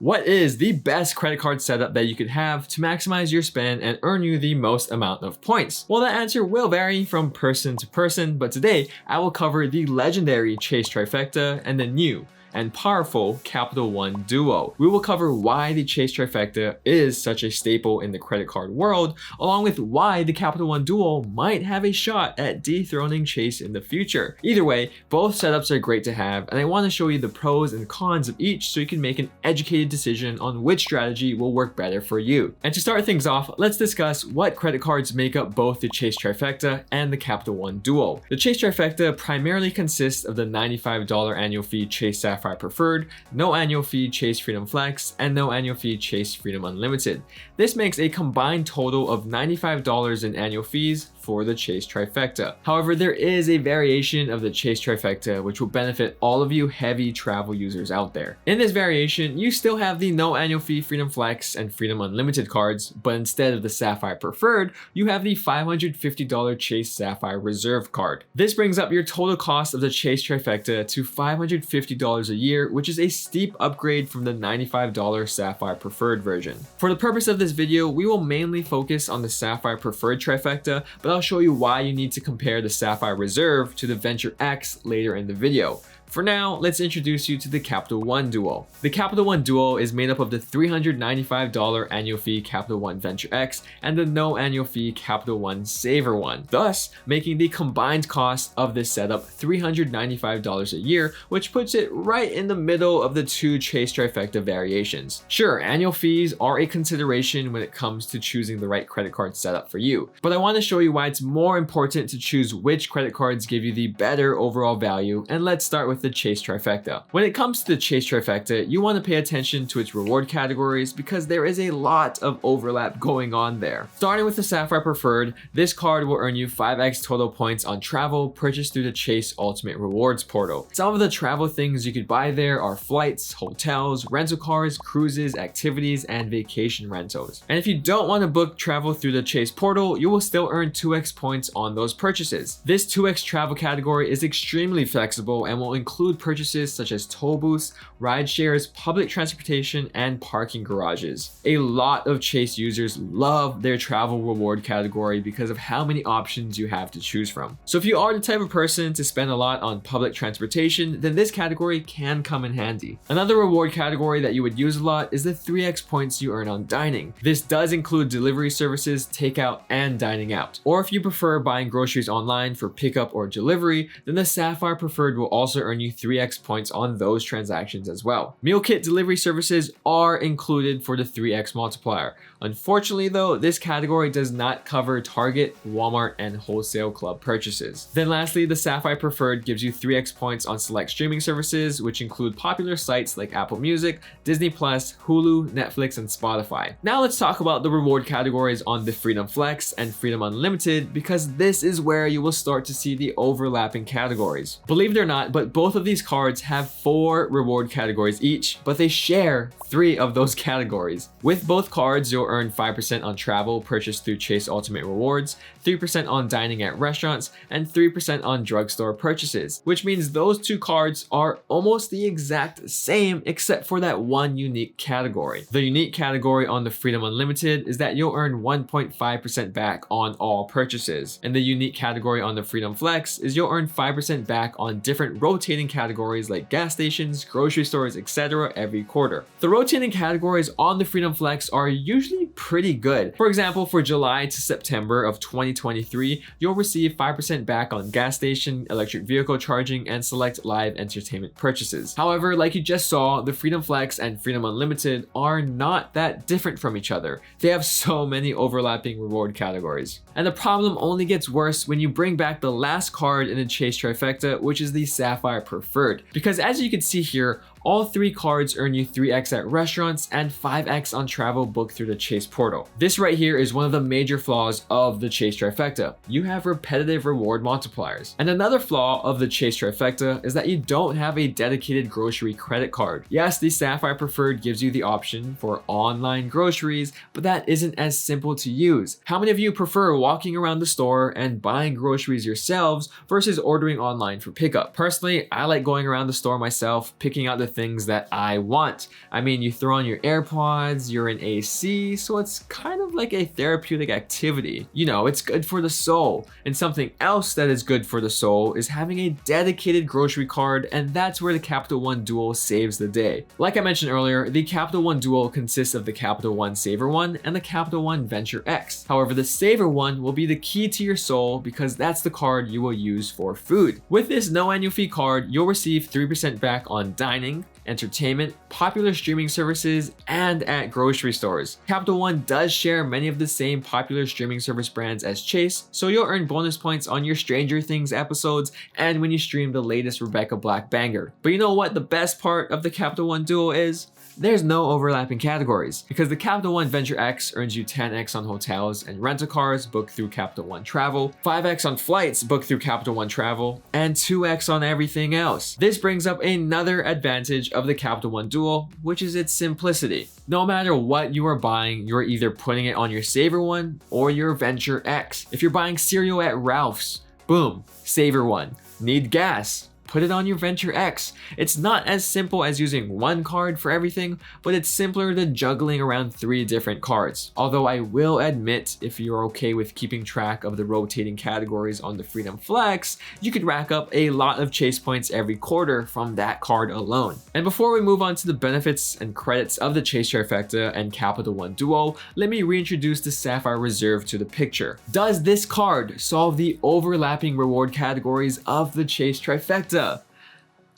What is the best credit card setup that you could have to maximize your spend and earn you the most amount of points? Well, that answer will vary from person to person, but today I will cover the legendary Chase Trifecta and the new and powerful Capital One Duo. We will cover why the Chase Trifecta is such a staple in the credit card world, along with why the Capital One Duo might have a shot at dethroning Chase in the future. Either way, both setups are great to have, and I want to show you the pros and cons of each so you can make an educated decision on which strategy will work better for you. And to start things off, let's discuss what credit cards make up both the Chase Trifecta and the Capital One Duo. The Chase Trifecta primarily consists of the $95 annual fee Chase Sapphire Preferred, no annual fee Chase Freedom Flex, and no annual fee Chase Freedom Unlimited. This makes a combined total of $95 in annual fees for the Chase Trifecta. However, there is a variation of the Chase Trifecta which will benefit all of you heavy travel users out there. In this variation, you still have the no annual fee Freedom Flex and Freedom Unlimited cards, but instead of the Sapphire Preferred, you have the $550 Chase Sapphire Reserve card. This brings up your total cost of the Chase Trifecta to $550 a year, which is a steep upgrade from the $95 Sapphire Preferred version. For the purpose of this video, we will mainly focus on the Sapphire Preferred Trifecta, but I'll show you why you need to compare the Sapphire Reserve to the Venture X later in the video. For now, let's introduce you to the Capital One Duo. The Capital One Duo is made up of the $395 annual fee Capital One Venture X and the no annual fee Capital One Savor One, thus making the combined cost of this setup $395 a year, which puts it right in the middle of the two Chase Trifecta variations. Sure, annual fees are a consideration when it comes to choosing the right credit card setup for you, but I want to show you why it's more important to choose which credit cards give you the better overall value, and let's start with the Chase Trifecta. When it comes to the Chase Trifecta, you want to pay attention to its reward categories because there is a lot of overlap going on there. Starting with the Sapphire Preferred, this card will earn you 5x total points on travel purchased through the Chase Ultimate Rewards portal. Some of the travel things you could buy there are flights, hotels, rental cars, cruises, activities, and vacation rentals. And if you don't want to book travel through the Chase portal, you will still earn 2x points on those purchases. This 2x travel category is extremely flexible and will include purchases such as toll booths, ride shares, public transportation, and parking garages. A lot of Chase users love their travel reward category because of how many options you have to choose from. So if you are the type of person to spend a lot on public transportation, then this category can come in handy. Another reward category that you would use a lot is the 3x points you earn on dining. This does include delivery services, takeout, and dining out. Or if you prefer buying groceries online for pickup or delivery, then the Sapphire Preferred will also earn you 3x points on those transactions as well. Meal kit delivery services are included for the 3x multiplier. Unfortunately though, this category does not cover Target, Walmart, and wholesale club purchases. Then lastly, the Sapphire Preferred gives you 3x points on select streaming services, which include popular sites like Apple Music, Disney+, Hulu, Netflix, and Spotify. Now let's talk about the reward categories on the Freedom Flex and Freedom Unlimited, because this is where you will start to see the overlapping categories. Believe it or not, but both of these cards have 4 reward categories each, but they share 3 of those categories. With both cards, you'll earn 5% on travel purchased through Chase Ultimate Rewards, 3% on dining at restaurants, and 3% on drugstore purchases, which means those two cards are almost the exact same except for that one unique category. The unique category on the Freedom Unlimited is that you'll earn 1.5% back on all purchases, and the unique category on the Freedom Flex is you'll earn 5% back on different rotating categories like gas stations, grocery stores, etc. every quarter. The rotating categories on the Freedom Flex are usually pretty good. For example, for July to September of 2023, you'll receive 5% back on gas station, electric vehicle charging, and select live entertainment purchases. However, like you just saw, the Freedom Flex and Freedom Unlimited are not that different from each other. They have so many overlapping reward categories. And the problem only gets worse when you bring back the last card in the Chase Trifecta, which is the Sapphire Preferred. Because as you can see here, all 3 cards earn you 3x at restaurants and 5x on travel booked through the Chase portal. This right here is one of the major flaws of the Chase Trifecta. You have repetitive reward multipliers. And another flaw of the Chase Trifecta is that you don't have a dedicated grocery credit card. Yes, the Sapphire Preferred gives you the option for online groceries, but that isn't as simple to use. How many of you prefer walking around the store and buying groceries yourselves versus ordering online for pickup? Personally, I like going around the store myself, picking out the things that I want. I mean, you throw on your AirPods, you're in AC, so it's kind of like a therapeutic activity. You know, it's good for the soul. And something else that is good for the soul is having a dedicated grocery card, and that's where the Capital One Duo saves the day. Like I mentioned earlier, the Capital One Duo consists of the Capital One Savor One and the Capital One Venture X. However, the Savor One will be the key to your soul because that's the card you will use for food. With this no annual fee card, you'll receive 3% back on dining, entertainment, popular streaming services, and at grocery stores. Capital One does share many of the same popular streaming service brands as Chase, so you'll earn bonus points on your Stranger Things episodes and when you stream the latest Rebecca Black banger. But you know what the best part of the Capital One Duo is? There's no overlapping categories because the Capital One Venture X earns you 10x on hotels and rental cars booked through Capital One Travel, 5x on flights booked through Capital One Travel, and 2x on everything else. This brings up another advantage of the Capital One Duo, which is its simplicity. No matter what you are buying, you're either putting it on your Savor One or your Venture X. If you're buying cereal at Ralph's, boom, Savor One. Need gas? Put it on your Venture X. It's not as simple as using one card for everything, but it's simpler than juggling around 3 different cards. Although I will admit, if you're okay with keeping track of the rotating categories on the Freedom Flex, you could rack up a lot of Chase points every quarter from that card alone. And before we move on to the benefits and credits of the Chase Trifecta and Capital One Duo, let me reintroduce the Sapphire Reserve to the picture. Does this card solve the overlapping reward categories of the Chase Trifecta?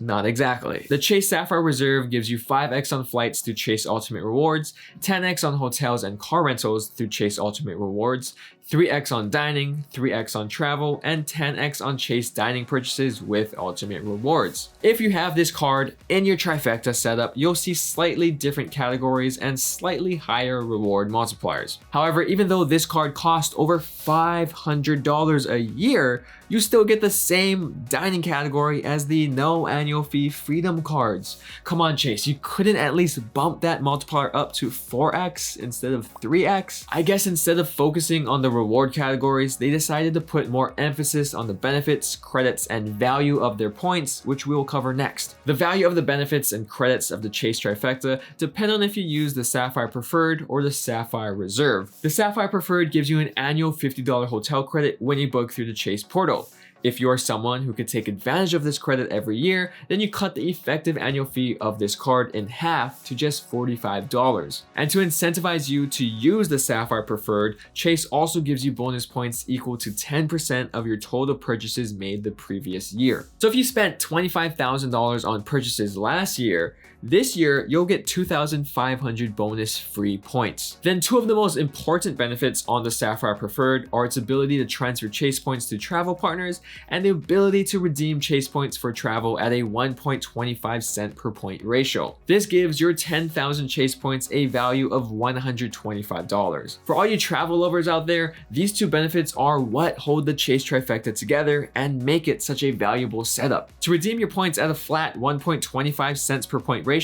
Not exactly. The Chase Sapphire Reserve gives you 5x on flights through Chase Ultimate Rewards, 10x on hotels and car rentals through Chase Ultimate Rewards, 3x on dining, 3x on travel, and 10x on Chase dining purchases with Ultimate Rewards. If you have this card in your Trifecta setup, you'll see slightly different categories and slightly higher reward multipliers. However, even though this card costs over $500 a year, you still get the same dining category as the no annual fee Freedom cards. Come on, Chase, you couldn't at least bump that multiplier up to 4x instead of 3x? I guess instead of focusing on the reward categories, they decided to put more emphasis on the benefits, credits, and value of their points, which we will cover next. The value of the benefits and credits of the Chase Trifecta depend on if you use the Sapphire Preferred or the Sapphire Reserve. The Sapphire Preferred gives you an annual $50 hotel credit when you book through the Chase portal. If you're someone who could take advantage of this credit every year, then you cut the effective annual fee of this card in half to just $45. And to incentivize you to use the Sapphire Preferred, Chase also gives you bonus points equal to 10% of your total purchases made the previous year. So if you spent $25,000 on purchases last year, this year, you'll get 2,500 bonus free points. Then 2 of the most important benefits on the Sapphire Preferred are its ability to transfer Chase points to travel partners and the ability to redeem Chase points for travel at a 1.25 cent per point ratio. This gives your 10,000 Chase points a value of $125. For all you travel lovers out there, these 2 benefits are what hold the Chase Trifecta together and make it such a valuable setup. To redeem your points at a flat 1.25 cents per point ratio,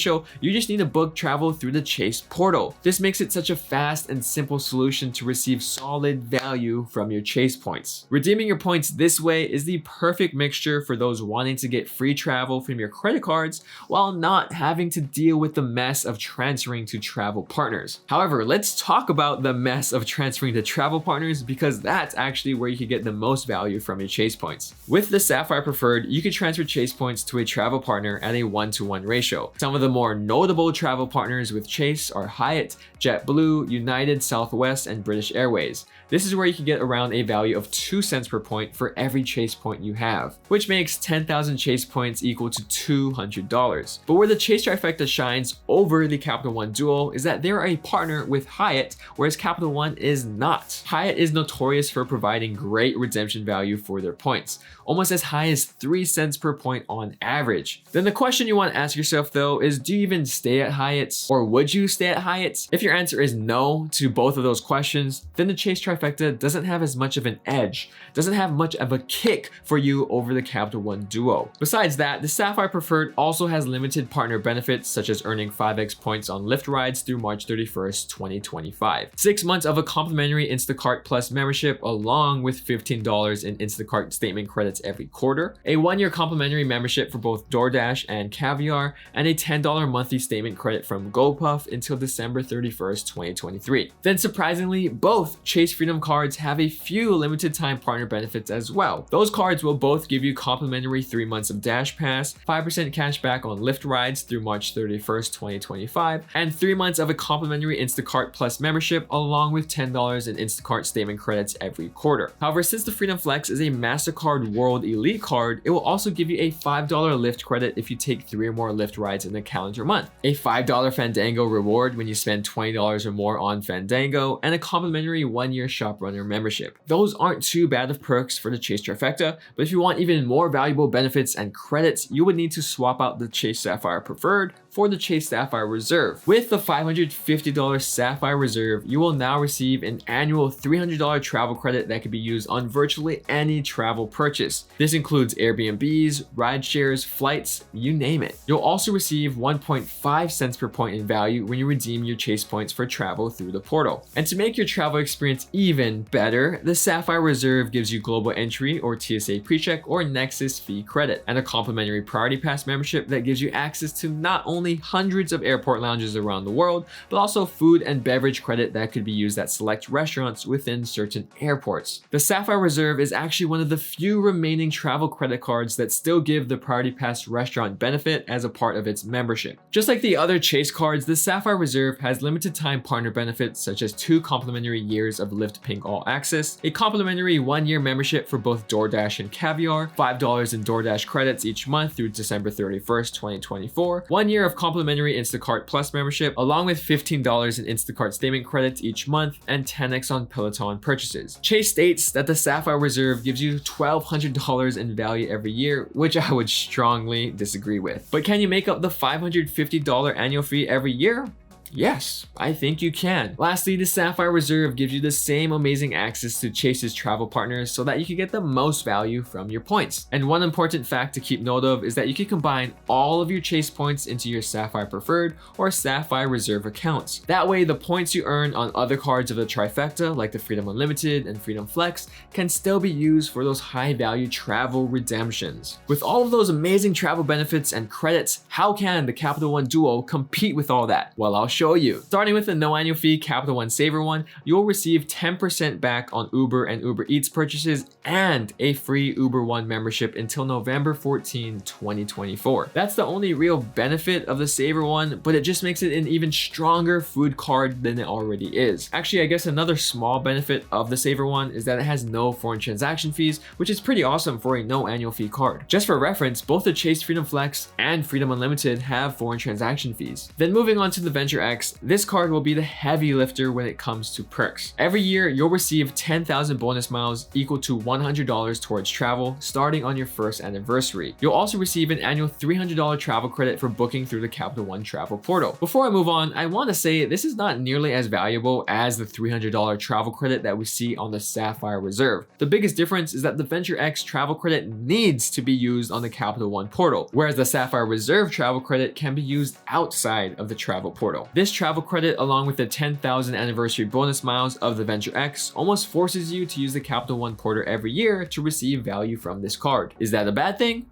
you just need to book travel through the Chase portal. This makes it such a fast and simple solution to receive solid value from your Chase points. Redeeming your points this way is the perfect mixture for those wanting to get free travel from your credit cards while not having to deal with the mess of transferring to travel partners. However, let's talk about the mess of transferring to travel partners because that's actually where you can get the most value from your Chase points. With the Sapphire Preferred, you can transfer Chase points to a travel partner at a 1-to-1 ratio. Some of the more notable travel partners with Chase are Hyatt, JetBlue, United, Southwest, and British Airways. This is where you can get around a value of 2 cents per point for every Chase point you have, which makes 10,000 Chase points equal to $200. But where the Chase Trifecta shines over the Capital One Duo is that they're a partner with Hyatt, whereas Capital One is not. Hyatt is notorious for providing great redemption value for their points, almost as high as 3 cents per point on average. Then the question you want to ask yourself though is, do you even stay at Hyatt's? Or would you stay at Hyatt's? If your answer is no to both of those questions, then the Chase Trifecta doesn't have as much of an edge, doesn't have much of a kick pick for you over the Capital One Duo. Besides that, the Sapphire Preferred also has limited partner benefits such as earning 5x points on Lyft rides through March 31st, 2025. 6 months of a complimentary Instacart Plus membership along with $15 in Instacart statement credits every quarter, a 1-year complimentary membership for both DoorDash and Caviar, and a $10 monthly statement credit from GoPuff until December 31st, 2023. Then surprisingly, both Chase Freedom cards have a few limited time partner benefits as well. Those cards will both give you complimentary 3 months of Dash Pass, 5% cash back on Lyft rides through March 31st, 2025, and 3 months of a complimentary Instacart Plus membership along with $10 in Instacart statement credits every quarter. However, since the Freedom Flex is a MasterCard World Elite card, it will also give you a $5 Lyft credit if you take 3 or more Lyft rides in the calendar month, a $5 Fandango reward when you spend $20 or more on Fandango, and a complimentary 1-year ShopRunner membership. Those aren't too bad of perks for the Chase Trifecta, but if you want even more valuable benefits and credits, you would need to swap out the Chase Sapphire Preferred for the Chase Sapphire Reserve. With the $550 Sapphire Reserve, you will now receive an annual $300 travel credit that can be used on virtually any travel purchase. This includes Airbnbs, ride shares, flights, you name it. You'll also receive 1.5 cents per point in value when you redeem your Chase points for travel through the portal. And to make your travel experience even better, the Sapphire Reserve gives you global entry or TSA PreCheck or Nexus fee credit, and a complimentary Priority Pass membership that gives you access to not only hundreds of airport lounges around the world, but also food and beverage credit that could be used at select restaurants within certain airports. The Sapphire Reserve is actually one of the few remaining travel credit cards that still give the Priority Pass restaurant benefit as a part of its membership. Just like the other Chase cards, the Sapphire Reserve has limited time partner benefits such as 2 complimentary years of Lyft Pink All Access, a complimentary 1-year membership for both DoorDash and Caviar, $5 in DoorDash credits each month through December 31st, 2024, 1 year of complimentary Instacart Plus membership, along with $15 in Instacart statement credits each month, and 10x on Peloton purchases. Chase states that the Sapphire Reserve gives you $1,200 in value every year, which I would strongly disagree with. But can you make up the $550 annual fee every year? Yes, I think you can. Lastly, the Sapphire Reserve gives you the same amazing access to Chase's travel partners so that you can get the most value from your points. And one important fact to keep note of is that you can combine all of your Chase points into your Sapphire Preferred or Sapphire Reserve accounts. That way, the points you earn on other cards of the Trifecta, like the Freedom Unlimited and Freedom Flex, can still be used for those high-value travel redemptions. With all of those amazing travel benefits and credits, how can the Capital One Duo compete with all that? Well, I'll show you. Starting with the no annual fee Capital One Savor One, you'll receive 10% back on Uber and Uber Eats purchases and a free Uber One membership until November 14, 2024. That's the only real benefit of the Savor One, but it just makes it an even stronger food card than it already is. Actually, I guess another small benefit of the Savor One is that it has no foreign transaction fees, which is pretty awesome for a no annual fee card. Just for reference, both the Chase Freedom Flex and Freedom Unlimited have foreign transaction fees. Then moving on to the Venture X, this card will be the heavy lifter when it comes to perks. Every year, you'll receive 10,000 bonus miles equal to $100 towards travel starting on your first anniversary. You'll also receive an annual $300 travel credit for booking through the Capital One travel portal. Before I move on, I want to say this is not nearly as valuable as the $300 travel credit that we see on the Sapphire Reserve. The biggest difference is that the Venture X travel credit needs to be used on the Capital One portal, whereas the Sapphire Reserve travel credit can be used outside of the travel portal. This travel credit, along with the 10,000 anniversary bonus miles of the Venture X, almost forces you to use the Capital One portal every year to receive value from this card. Is that a bad thing?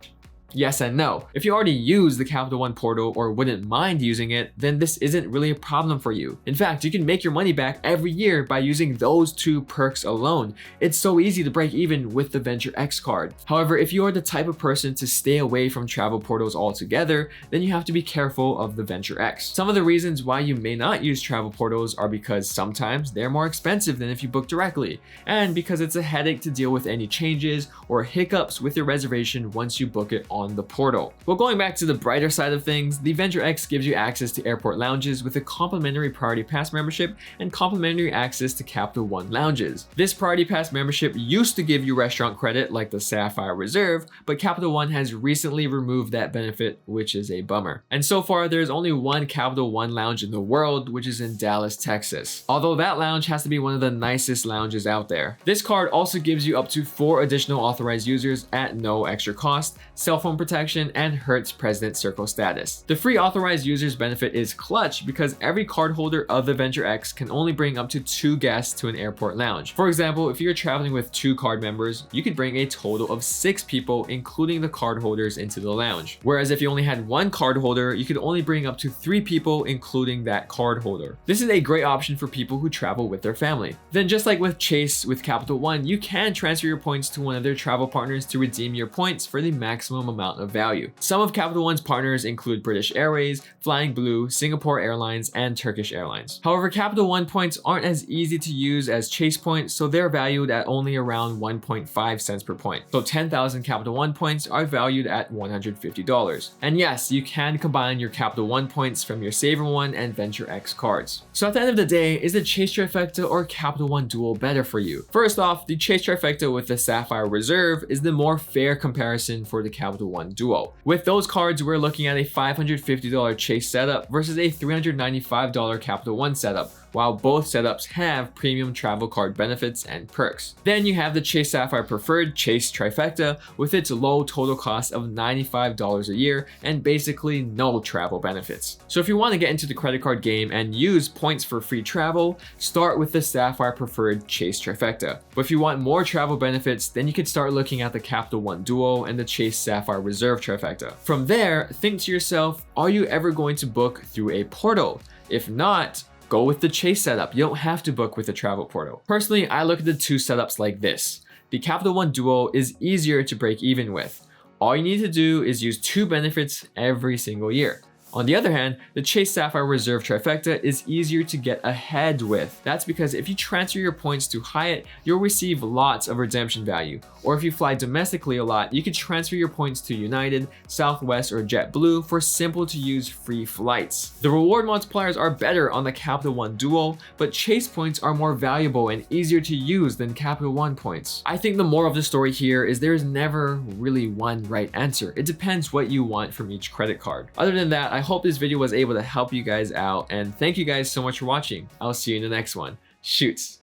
Yes and no. If you already use the Capital One portal or wouldn't mind using it, then this isn't really a problem for you. In fact, you can make your money back every year by using those 2 perks alone. It's so easy to break even with the Venture X card. However, if you are the type of person to stay away from travel portals altogether, then you have to be careful of the Venture X. Some of the reasons why you may not use travel portals are because sometimes they're more expensive than if you book directly, and because it's a headache to deal with any changes or hiccups with your reservation once you book it on the portal. Well, going back to the brighter side of things, the Venture X gives you access to airport lounges with a complimentary Priority Pass membership and complimentary access to Capital One lounges. This Priority Pass membership used to give you restaurant credit like the Sapphire Reserve, but Capital One has recently removed that benefit, which is a bummer. And so far, there's only one Capital One lounge in the world, which is in Dallas, Texas. Although that lounge has to be one of the nicest lounges out there. This card also gives you up to 4 additional authorized users at no extra cost, cell phone protection, and Hertz President Circle status. The free authorized users benefit is clutch because every cardholder of the Venture X can only bring up to 2 guests to an airport lounge. For example, if you're traveling with 2 card members, you could bring a total of 6 people, including the cardholders, into the lounge. Whereas if you only had 1 cardholder, you could only bring up to 3 people, including that cardholder. This is a great option for people who travel with their family. Then just like with Chase with Capital One, you can transfer your points to one of their travel partners to redeem your points for the maximum amount of value. Some of Capital One's partners include British Airways, Flying Blue, Singapore Airlines, and Turkish Airlines. However, Capital One points aren't as easy to use as Chase points, so they're valued at only around 1.5 cents per point. So 10,000 Capital One points are valued at $150. And yes, you can combine your Capital One points from your Savor One and Venture X cards. So at the end of the day, is the Chase Trifecta or Capital One Duo better for you? First off, the Chase Trifecta with the Sapphire Reserve is the more fair comparison for the Capital One Duo. With those cards, we're looking at a $550 Chase setup versus a $395 Capital One setup, while both setups have premium travel card benefits and perks. Then you have the Chase Sapphire Preferred Chase Trifecta with its low total cost of $95 a year and basically no travel benefits. So if you want to get into the credit card game and use points for free travel, start with the Sapphire Preferred Chase Trifecta. But if you want more travel benefits, then you could start looking at the Capital One Duo and the Chase Sapphire Reserve Trifecta. From there, think to yourself, are you ever going to book through a portal? If not, go with the Chase setup. You don't have to book with a travel portal. Personally, I look at the 2 setups like this. The Capital One Duo is easier to break even with. All you need to do is use 2 benefits every single year. On the other hand, the Chase Sapphire Reserve Trifecta is easier to get ahead with. That's because if you transfer your points to Hyatt, you'll receive lots of redemption value. Or if you fly domestically a lot, you can transfer your points to United, Southwest, or JetBlue for simple to use free flights. The reward multipliers are better on the Capital One Duo, but Chase points are more valuable and easier to use than Capital One points. I think the moral of the story here is there is never really one right answer. It depends what you want from each credit card. Other than that, I hope this video was able to help you guys out, and thank you guys so much for watching. I'll see you in the next one. Shoots.